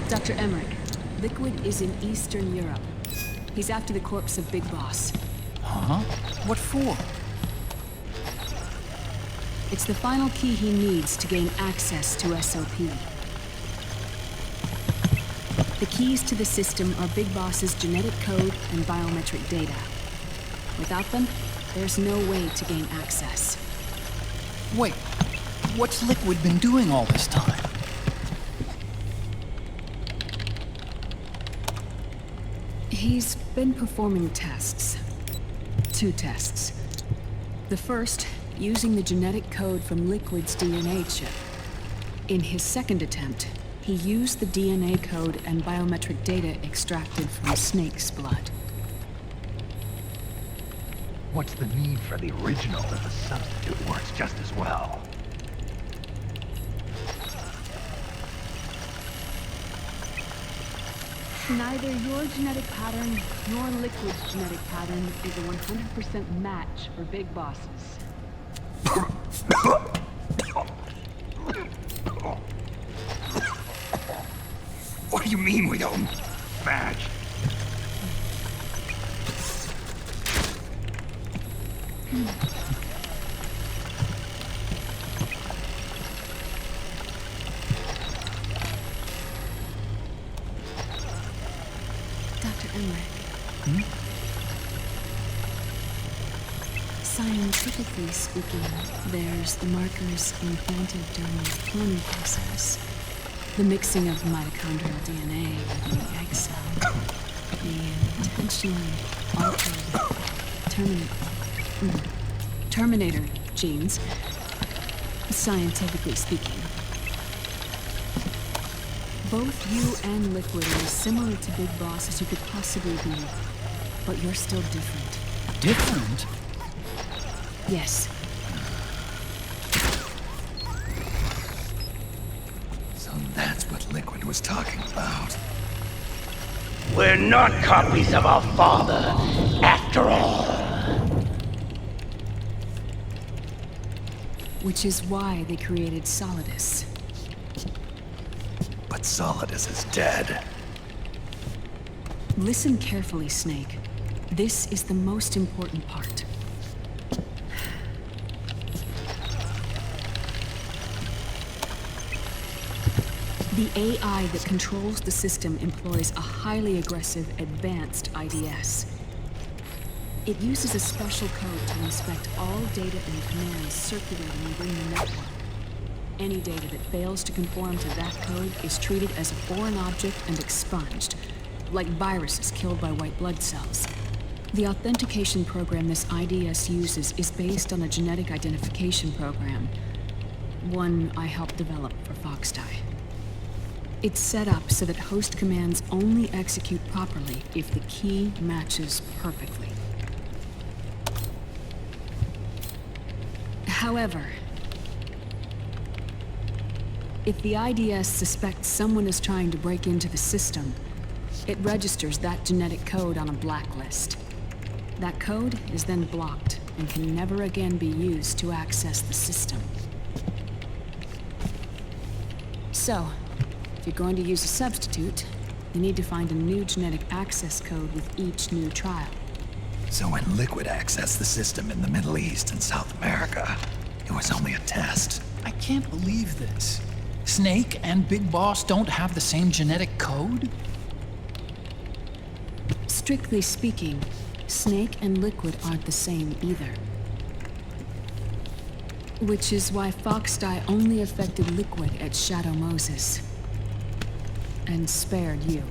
Dr. Emmerich, Liquid is in Eastern Europe. He's after the corpse of Big Boss. Huh? What for? It's the final key he needs to gain access to SOP. The keys to the system are Big Boss's genetic code and biometric data. Without them, there's no way to gain access. Wait, what's Liquid been doing all this time? He's been performing tests. 2 tests. The first, using the genetic code from Liquid's DNA chip. In his second attempt, he used the DNA code and biometric data extracted from Snake's blood. What's the need for the original if a substitute works just as well? Neither your genetic pattern nor Liquid's genetic pattern is a 100% match for Big Bosses. What do you mean we don't match? Dr. Emmerich. Scientifically speaking, there's the markers implanted during the cloning process. The mixing of mitochondrial DNA within the egg cell. The intentionally altered Terminator genes, scientifically speaking. Both you and Liquid are as similar to Big Boss as you could possibly be, but you're still different. Different? Yes. So that's what Liquid was talking about. We're not copies of our father, after all. Which is why they created Solidus. But Solidus is dead. Listen carefully, Snake. This is the most important part. The AI that controls the system employs a highly aggressive, advanced IDS. It uses a special code to inspect all data and commands circulating within the network. Any data that fails to conform to that code is treated as a foreign object and expunged, like viruses killed by white blood cells. The authentication program this IDS uses is based on a genetic identification program, one I helped develop for Foxdie. It's set up so that host commands only execute properly if the key matches perfectly. However, if the IDS suspects someone is trying to break into the system, it registers that genetic code on a blacklist. That code is then blocked and can never again be used to access the system. So, if you're going to use a substitute, you need to find a new genetic access code with each new trial. So when Liquid accessed the system in the Middle East and South America, it was only a test. I can't believe this. Snake and Big Boss don't have the same genetic code? Strictly speaking, Snake and Liquid aren't the same either. Which is why Foxdie only affected Liquid at Shadow Moses. And spared you.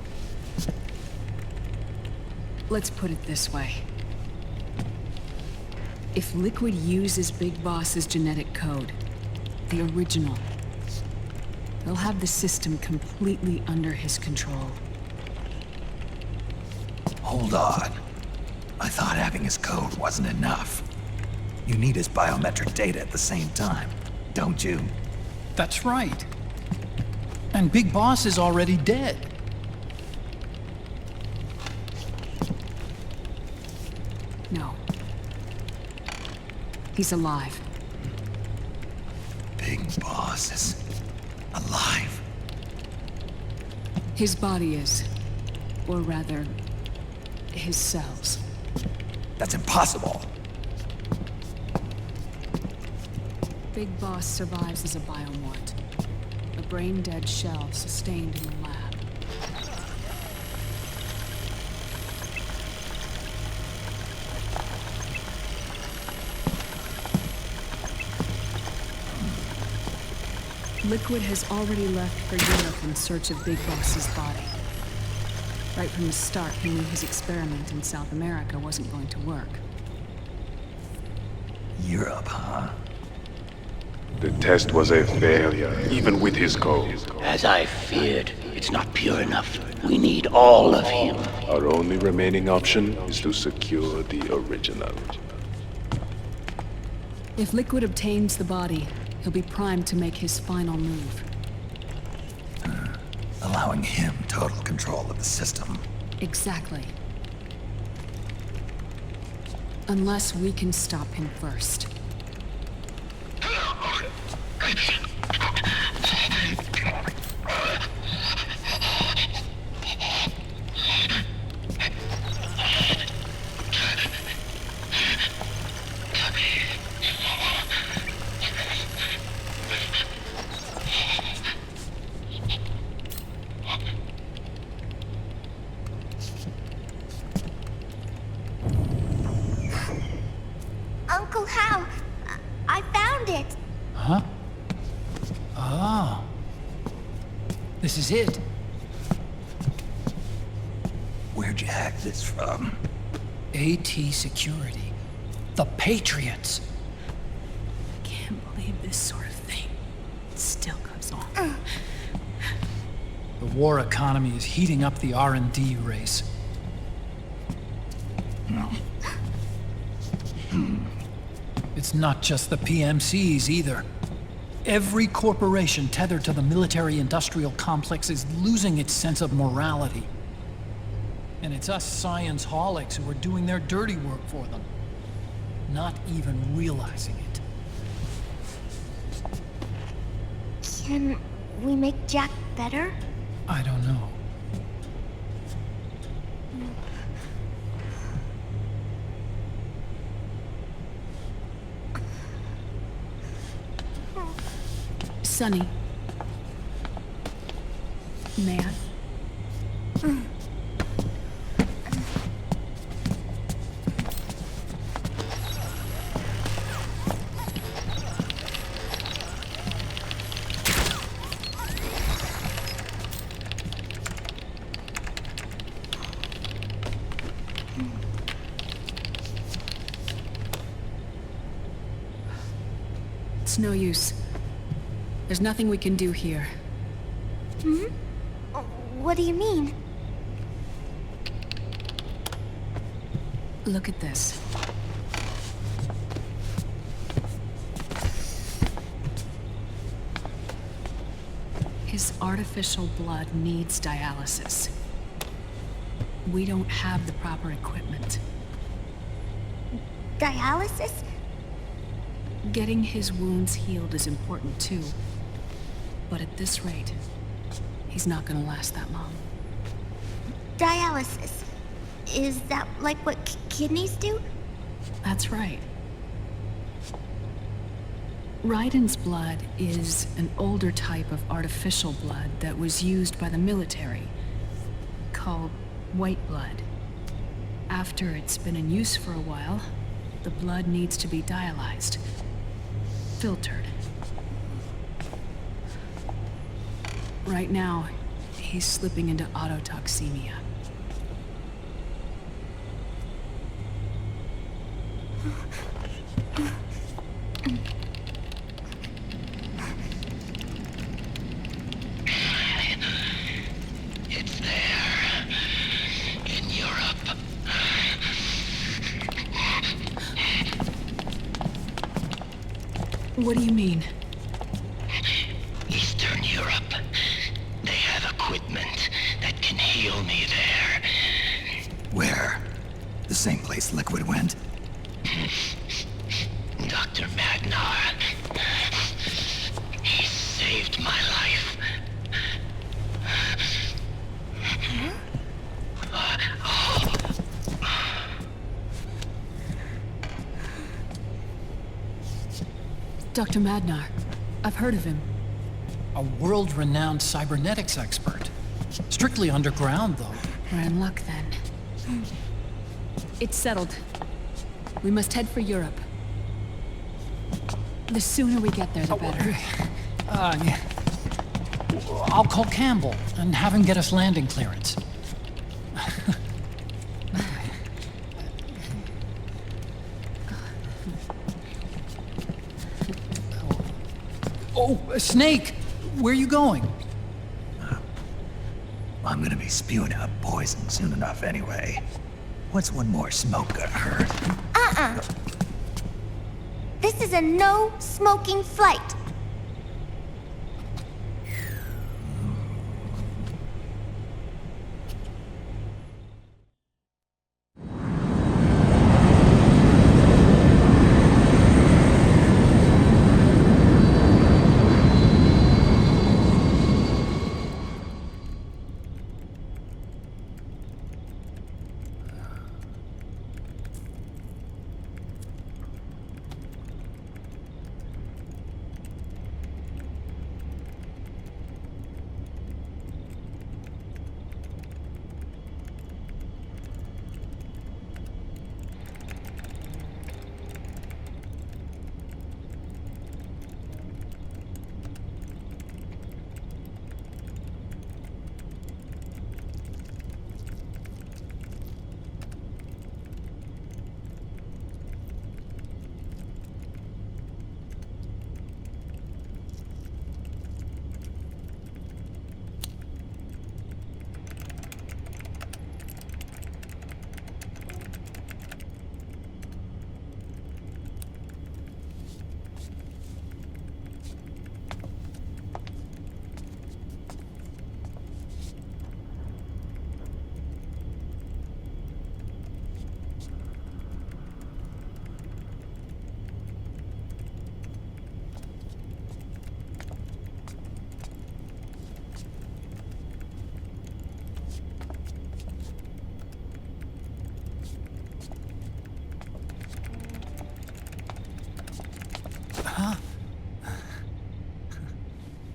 Let's put it this way. If Liquid uses Big Boss's genetic code, the original, he'll have the system completely under his control. Hold on. I thought having his code wasn't enough. You need his biometric data at the same time, don't you? That's right. And Big Boss is already dead. No. He's alive. Big Boss is alive. His body is. Or rather, his cells. That's impossible. Big Boss survives as a biomort. A brain-dead shell sustained in the lab. Liquid has already left for Europe in search of Big Boss's body. Right from the start, he knew his experiment in South America wasn't going to work. Europe, huh? The test was a failure, even with his code. As I feared, it's not pure enough. We need all of him. Our only remaining option is to secure the original. If Liquid obtains the body, he'll be primed to make his final move. Allowing him total control of the system. Exactly. Unless we can stop him first. Uncle Hal, I found it. Huh? Oh. This is it. Where'd you hack this from? AT Security. The Patriots. Can't believe this sort of thing still goes on. The war economy is heating up the R&D race. It's not just the PMCs either. Every corporation tethered to the military-industrial complex is losing its sense of morality. And it's us science-holics who are doing their dirty work for them, not even realizing it. Can we make Jack better? I don't know. Sonny. May I? It's no use. There's nothing we can do here. What do you mean? Look at this. His artificial blood needs dialysis. We don't have the proper equipment. Dialysis? Getting his wounds healed is important too. But at this rate, he's not gonna last that long. Dialysis. Is that like what kidneys do? That's right. Raiden's blood is an older type of artificial blood that was used by the military, called white blood. After it's been in use for a while, the blood needs to be dialyzed, filtered. Right now, he's slipping into autotoxemia. It's there. In Europe. What do you mean? Eastern Europe. They have equipment that can heal me there. Where? The same place Liquid went? Dr. Magnar. He saved my life. Dr. Madnar. I've heard of him. A world-renowned cybernetics expert. Strictly underground, though. We're in luck, then. It's settled. We must head for Europe. The sooner we get there, the better. Yeah. I'll call Campbell and have him get us landing clearance. Oh, Snake! Where are you going? I'm gonna be spewing out poison soon enough anyway. What's one more smoke gonna hurt? This is a no-smoking flight.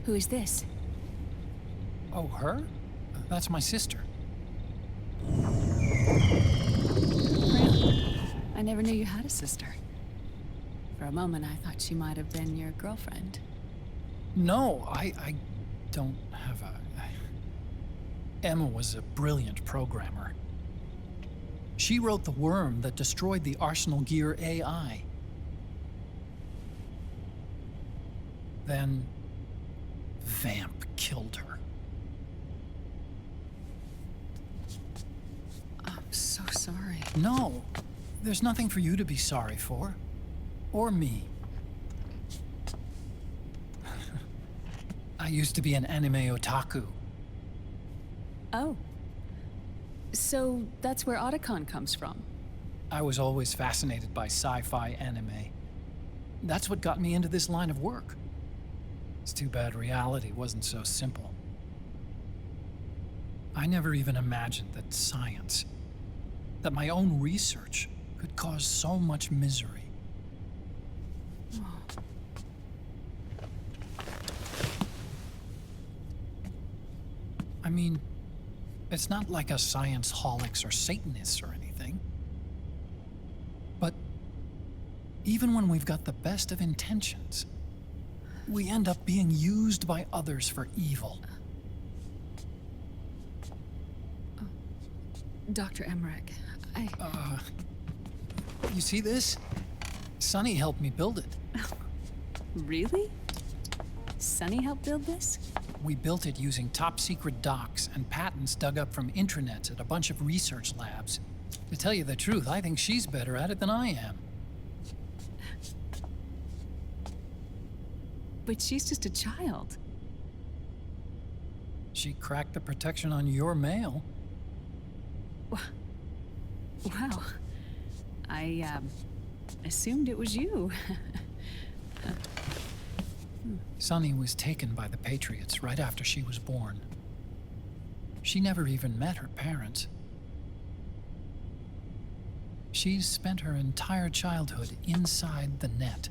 Who is this? Oh, her? That's my sister. Really? I never knew you had a sister. For a moment, I thought she might have been your girlfriend. No, I don't have a... Emma was a brilliant programmer. She wrote the worm that destroyed the Arsenal Gear AI. Then... Vamp killed her. I'm so sorry. No, there's nothing for you to be sorry for. Or me. I used to be an anime otaku. Oh. So that's where Otacon comes from. I was always fascinated by sci-fi anime. That's what got me into this line of work. It's too bad reality wasn't so simple. I never even imagined that science, that my own research, could cause so much misery. I mean, it's not like us science holics or Satanists or anything. But even when we've got the best of intentions, we end up being used by others for evil. Dr. Emmerich, You see this? Sonny helped me build it. Really? Sonny helped build this? We built it using top-secret docs and patents dug up from intranets at a bunch of research labs. To tell you the truth, I think she's better at it than I am. But she's just a child. She cracked the protection on your mail. Wow. I, assumed it was you. Sunny was taken by the Patriots right after she was born. She never even met her parents. She's spent her entire childhood inside the net.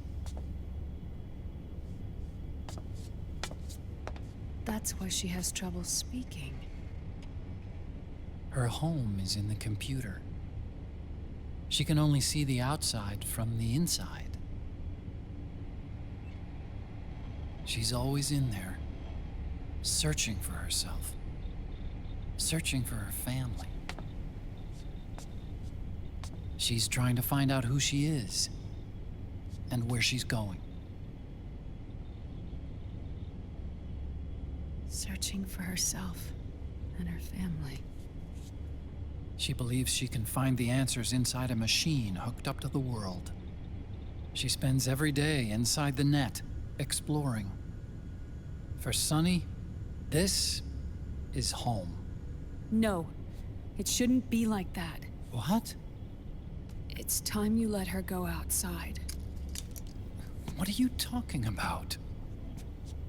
That's why she has trouble speaking. Her home is in the computer. She can only see the outside from the inside. She's always in there, searching for herself, searching for her family. She's trying to find out who she is and where she's going. Searching for herself and her family. She believes she can find the answers inside a machine hooked up to the world. She spends every day inside the net, exploring. For Sunny, this is home. No, it shouldn't be like that. What? It's time you let her go outside. What are you talking about?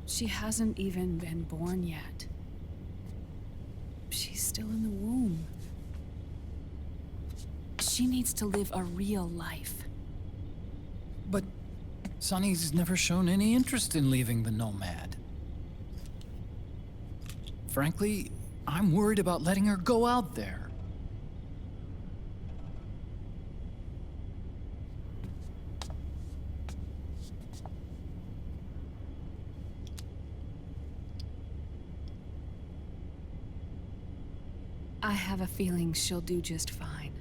She hasn't even been born yet. She's still in the womb. She needs to live a real life. But Sunny's never shown any interest in leaving the Nomad. Frankly, I'm worried about letting her go out there. I have a feeling she'll do just fine.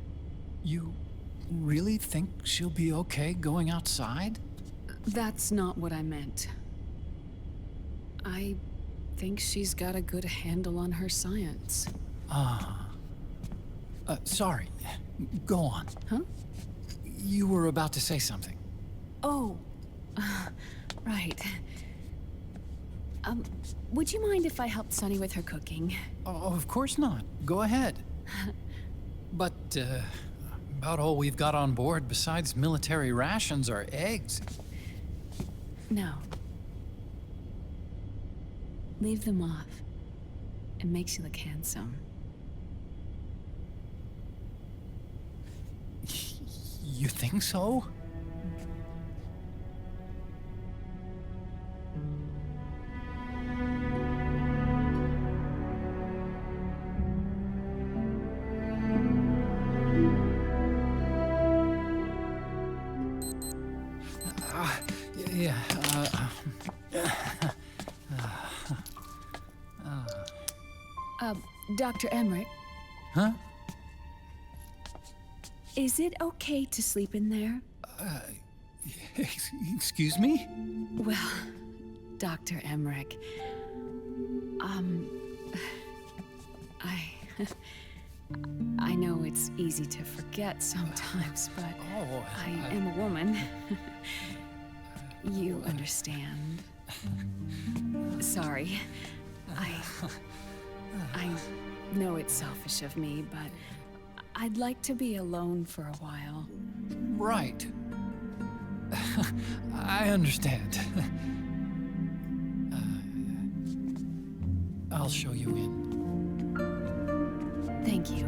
You really think she'll be okay going outside? That's not what I meant. I think she's got a good handle on her science. Sorry. Go on. Huh? You were about to say something. Oh, right. Would you mind if I helped Sunny with her cooking? Oh, of course not. Go ahead. But, about all we've got on board besides military rations are eggs. No. Leave them off. It makes you look handsome. You think so? Dr. Emmerich, Huh? is it okay to sleep in there? Excuse me? Well, Dr. Emmerich, I know it's easy to forget sometimes, but I am a woman. You understand. Sorry. I know it's selfish of me, but I'd like to be alone for a while. Right. I understand. I'll show you in. Thank you.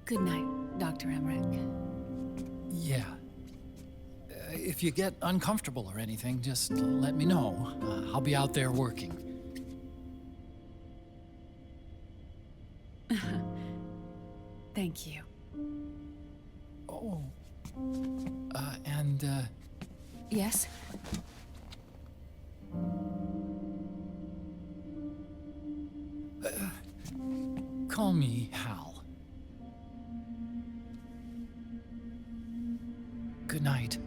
Good night, Dr. Emmerich. Yeah. If you get uncomfortable or anything, just let me know. I'll be out there working. Thank you. Oh. And, Yes? call me Hal. Good night.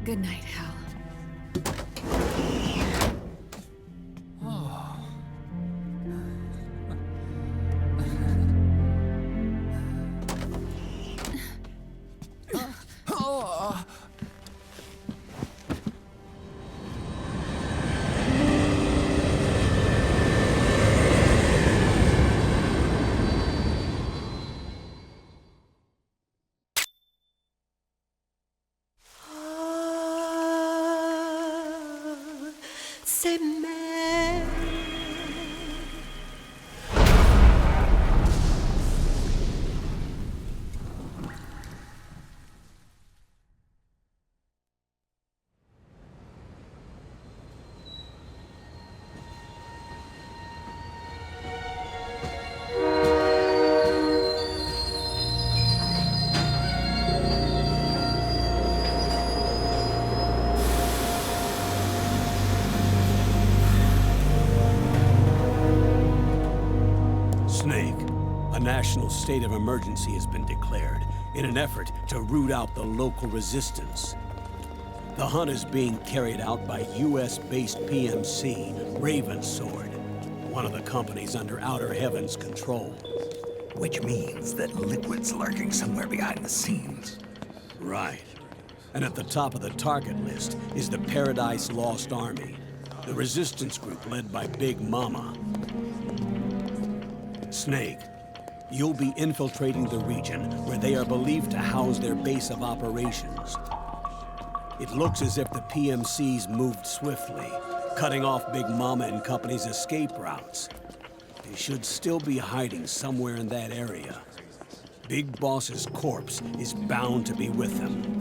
Good night, Hal. national state of emergency has been declared in an effort to root out the local resistance. The hunt is being carried out by US-based PMC, Ravensword, one of the companies under Outer Heaven's control. Which means that Liquid's lurking somewhere behind the scenes. Right. And at the top of the target list is the Paradise Lost Army, the resistance group led by Big Mama. Snake, you'll be infiltrating the region where they are believed to house their base of operations. It looks as if the PMCs moved swiftly, cutting off Big Mama and company's escape routes. They should still be hiding somewhere in that area. Big Boss's corpse is bound to be with them.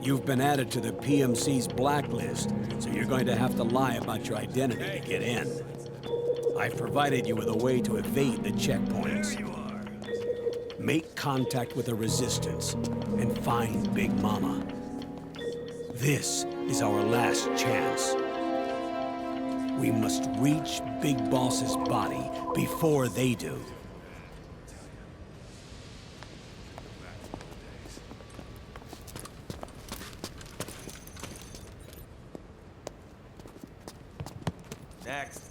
You've been added to the PMC's blacklist, so you're going to have to lie about your identity to get in. I've provided you with a way to evade the checkpoints. Make contact with the Resistance and find Big Mama. This is our last chance. We must reach Big Boss's body before they do. Next.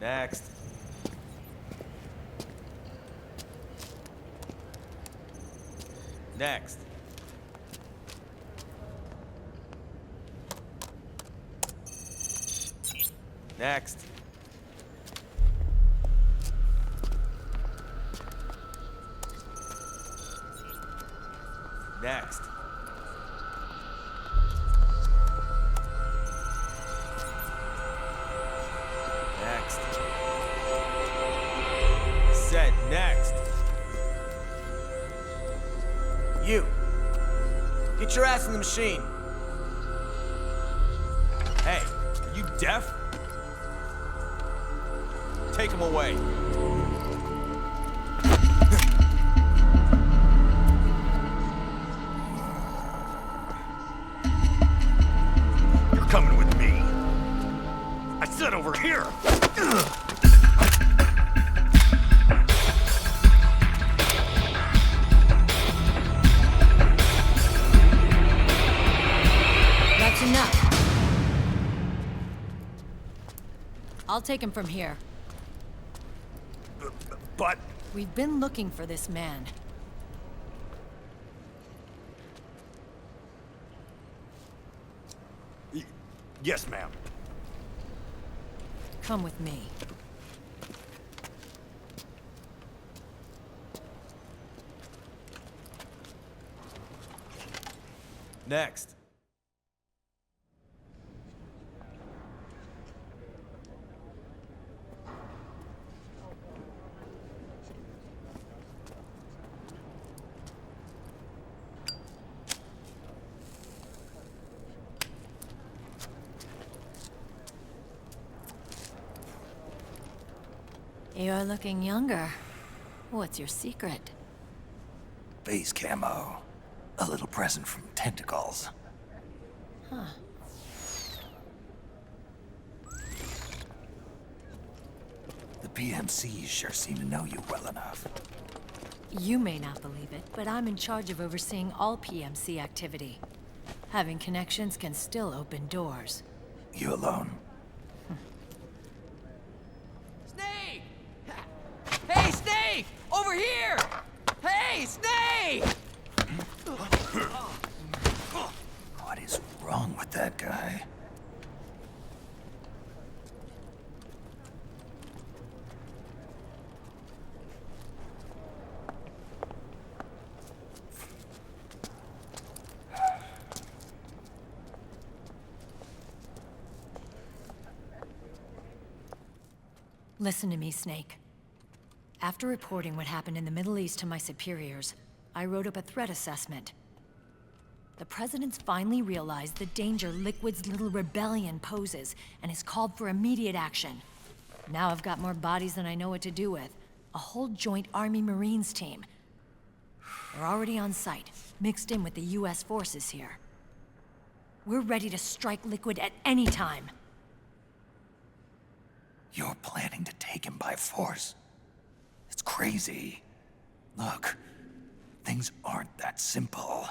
Next. Next. Next. Next. Next. Set next. You. Get your ass in the machine. Hey, are you deaf? Take him away. You're coming with me. I said over here. That's enough. I'll take him from here. But... We've been looking for this man. Yes, ma'am. Come with me. Next. You're looking younger. What's your secret? Base camo. A little present from Tentacles. Huh. The PMCs sure seem to know you well enough. You may not believe it, but I'm in charge of overseeing all PMC activity. Having connections can still open doors. You alone? Snake! Hey, Snake! Over here! Hey, Snake! What is wrong with that guy? Listen to me, Snake. After reporting what happened in the Middle East to my superiors, I wrote up a threat assessment. The President's finally realized the danger Liquid's little rebellion poses and has called for immediate action. Now I've got more bodies than I know what to do with. a whole joint Army Marines team. They're already on site, mixed in with the US forces here. We're ready to strike Liquid at any time. You're planning to take him by force? It's crazy. Look, things aren't that simple.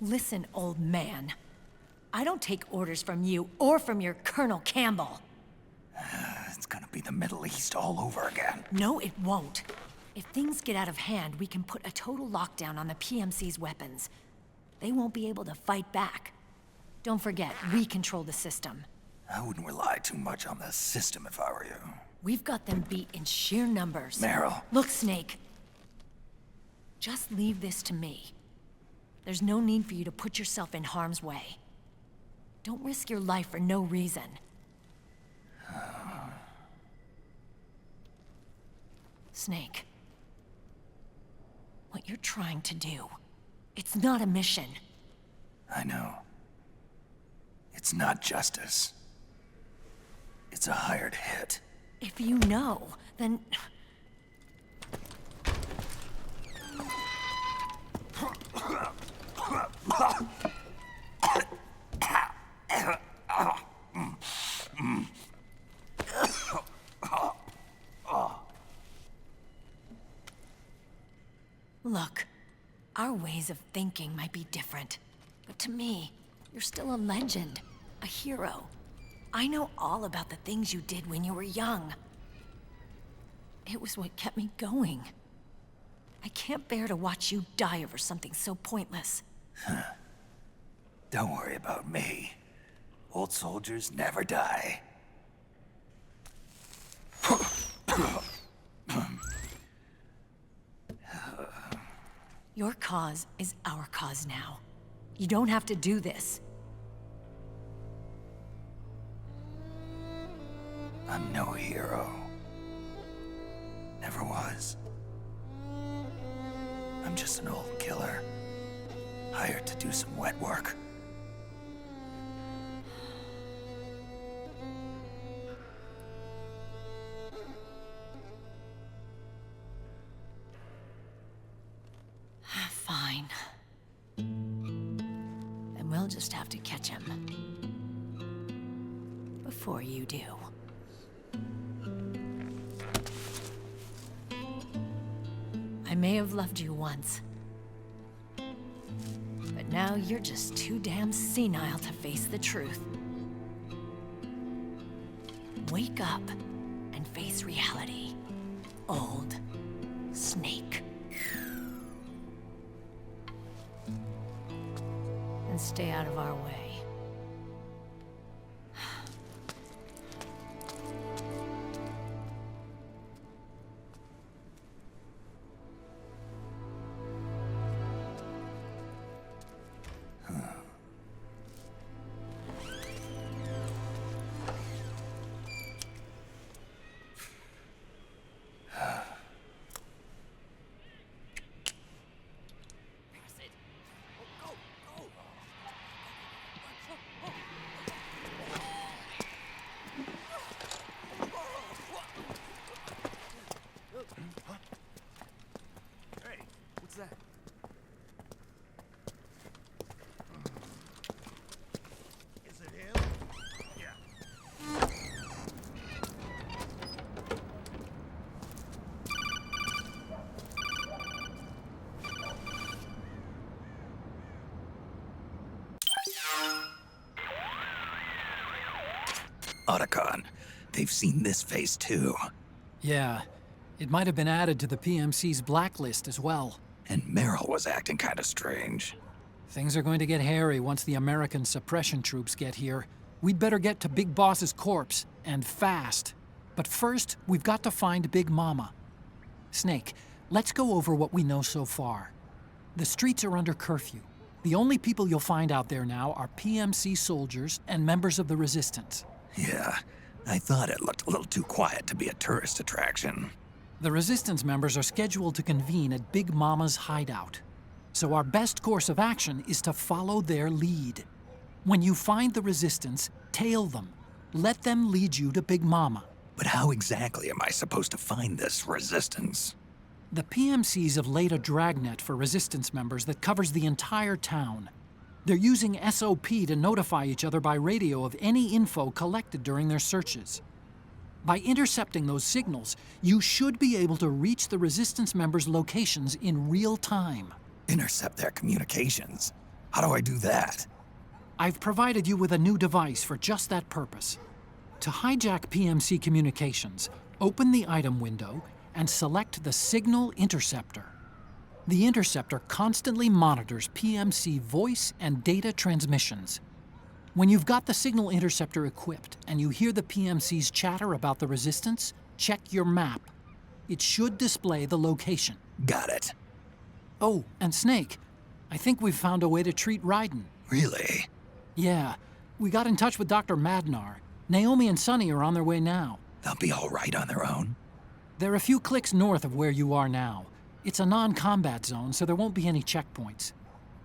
Listen, old man. I don't take orders from you or from your Colonel Campbell. It's gonna be the Middle East all over again. No, it won't. If things get out of hand, we can put a total lockdown on the PMC's weapons. They won't be able to fight back. Don't forget, we control the system. I wouldn't rely too much on the system if I were you. We've got them beat in sheer numbers. Meryl. Look, Snake. Just leave this to me. There's no need for you to put yourself in harm's way. Don't risk your life for no reason. Snake. What you're trying to do, it's not a mission. I know. It's not justice. It's a hired hit. If you know, then... Look, our ways of thinking might be different, but to me, you're still a legend, a hero. I know all about the things you did when you were young. It was what kept me going. I can't bear to watch you die over something so pointless. Don't worry about me. Old soldiers never die. Your cause is our cause now. You don't have to do this. I'm no hero. Never was. I'm just an old killer, hired to do some wet work. Fine. Then we'll just have to catch him. Before you do. I may have loved you once. But now you're just too damn senile to face the truth. Wake up and face reality, old Snake. And stay out of our way. Otacon, they've seen this face too. Yeah, it might have been added to the PMC's blacklist as well. And Meryl was acting kinda strange. Things are going to get hairy once the American suppression troops get here. We'd better get to Big Boss's corpse, and fast. But first, we've got to find Big Mama. Snake, let's go over what we know so far. The streets are under curfew. The only people you'll find out there now are PMC soldiers and members of the Resistance. Yeah, I thought it looked a little too quiet to be a tourist attraction. The Resistance members are scheduled to convene at Big Mama's hideout. So our best course of action is to follow their lead. When you find the Resistance, tail them. Let them lead you to Big Mama. But how exactly am I supposed to find this resistance? The PMCs have laid a dragnet for resistance members that covers the entire town. They're using SOP to notify each other by radio of any info collected during their searches. By intercepting those signals, you should be able to reach the resistance members' locations in real time. Intercept their communications? How do I do that? I've provided you with a new device for just that purpose. To hijack PMC communications, open the item window and select the Signal Interceptor. The interceptor constantly monitors PMC voice and data transmissions. When you've got the Signal Interceptor equipped and you hear the PMC's chatter about the resistance, check your map. It should display the location. Got it. Oh, and Snake, I think we've found a way to treat Raiden. Really? Yeah, we got in touch with Dr. Madnar. Naomi and Sonny are on their way now. They'll be all right on their own? They're a few clicks north of where you are now. It's a non-combat zone, so there won't be any checkpoints.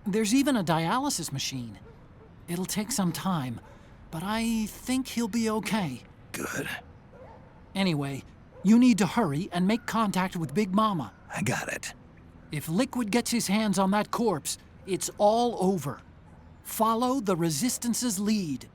There's even a dialysis machine. It'll take some time, but I think he'll be okay. Good. Anyway, you need to hurry and make contact with Big Mama. I got it. If Liquid gets his hands on that corpse, it's all over. Follow the Resistance's lead.